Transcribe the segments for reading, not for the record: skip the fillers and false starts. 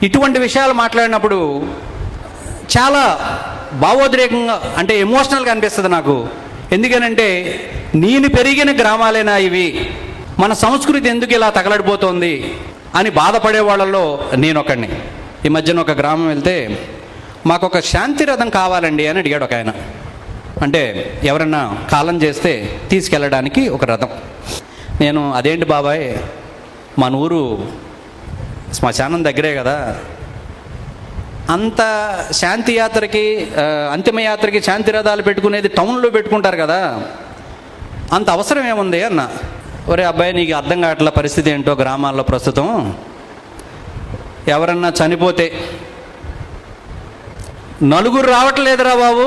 ఇటువంటి విషయాలు మాట్లాడినప్పుడు చాలా భావోద్రేకంగా అంటే ఎమోషనల్గా అనిపిస్తుంది నాకు. ఎందుకనంటే నేను పెరిగిన గ్రామాలేనా ఇవి, మన సంస్కృతి ఎందుకు ఇలా తగలడిపోతుంది అని బాధపడే వాళ్ళల్లో నేను ఒకడిని. ఈ మధ్యన ఒక గ్రామం వెళ్తే మాకు ఒక శాంతి రథం కావాలండి అని అడిగాడు ఒక ఆయన. అంటే ఎవరన్నా కాలం చేస్తే తీసుకెళ్ళడానికి ఒక రథం. నేను అదేంటి బాబాయ్, మన ఊరు శ్మశానం దగ్గరే కదా, అంత శాంతి యాత్రకి అంతిమయాత్రకి శాంతి రథాలు పెట్టుకునేది టౌన్లో పెట్టుకుంటారు కదా, అంత అవసరం ఏముంది అన్న. ఒరే అబ్బాయి, నీకు అర్థం కావట్ల పరిస్థితి ఏంటో గ్రామాల్లో ప్రస్తుతం. ఎవరన్నా చనిపోతే నలుగురు రావట్లేదురా బాబు,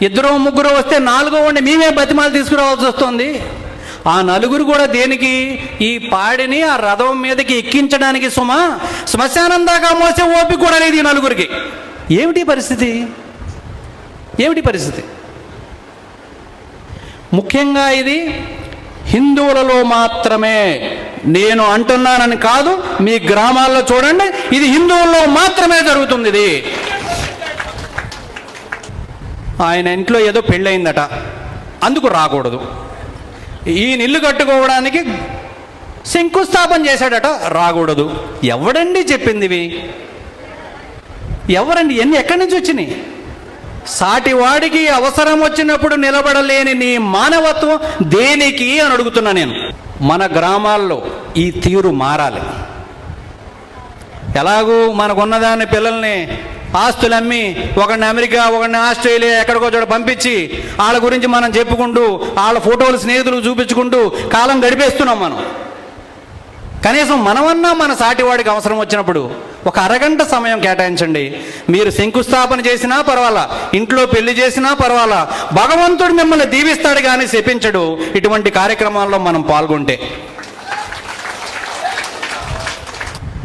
ఇద్దరు ముగ్గురు వస్తే నాలుగో వాడిని మేమే బతిమాలు తీసుకురావాల్సి వస్తుంది. ఆ నలుగురు కూడా దేనికి, ఈ పాడిని ఆ రథం మీదకి ఎక్కించడానికి సుమా, శ్మశానం దాకా మోసే ఓపిక కూడా లేదు ఈ నలుగురికి. ఏమిటి పరిస్థితి, ఏమిటి పరిస్థితి? ముఖ్యంగా ఇది హిందువులలో మాత్రమే, నేను అంటున్నానని కాదు, మీ గ్రామాల్లో చూడండి, ఇది హిందువుల్లో మాత్రమే జరుగుతుంది. ఇది ఆయన ఇంట్లో ఏదో పెళ్ళయిందట, అందుకు రాకూడదు. ఈయన ఇల్లు కట్టుకోవడానికి శంకుస్థాపన చేశాడట, రాకూడదు. ఎవడండి చెప్పింది ఇవి? ఎవరండి? ఎక్కడి నుంచి వచ్చినాయి? సాటివాడికి అవసరం వచ్చినప్పుడు నిలబడలేని నీ మానవత్వం దేనికి అని అడుగుతున్నా నేను. మన గ్రామాల్లో ఈ తీరు మారాలి. ఎలాగూ మనకున్నదాన్ని పిల్లల్ని ఆస్తులు అమ్మి ఒకడిని అమెరికా, ఒకడిని ఆస్ట్రేలియా, ఎక్కడికో చోట పంపించి వాళ్ళ గురించి మనం చెప్పుకుంటూ, వాళ్ళ ఫోటోలు స్నేహితులు చూపించుకుంటూ కాలం గడిపేస్తున్నాం మనం. కనీసం మనమన్నా మన సాటివాడికి అవసరం వచ్చినప్పుడు ఒక అరగంట సమయం కేటాయించండి. మీరు శంకుస్థాపన చేసినా పర్వాలా, ఇంట్లో పెళ్లి చేసినా పర్వాలా, భగవంతుడు మిమ్మల్ని దీవిస్తాడు కానీ శపించడు ఇటువంటి కార్యక్రమాల్లో మనం పాల్గొంటే.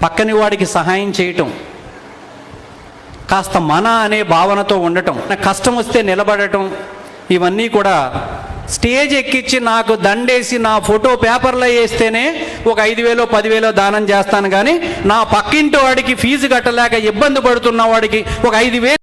పక్కని వాడికి సహాయం చేయటం, కాస్త మన అనే భావనతో ఉండటం, కష్టం వస్తే నిలబడటం, ఇవన్నీ కూడా స్టేజ్ ఎక్కించి నాకు దండేసి నా ఫోటో పేపర్లో వేస్తేనే ఒక 5,000 10,000 దానం చేస్తాను కానీ నా పక్కింటి వాడికి ఫీజు కట్టలేక ఇబ్బంది పడుతున్న వాడికి ఒక 5,000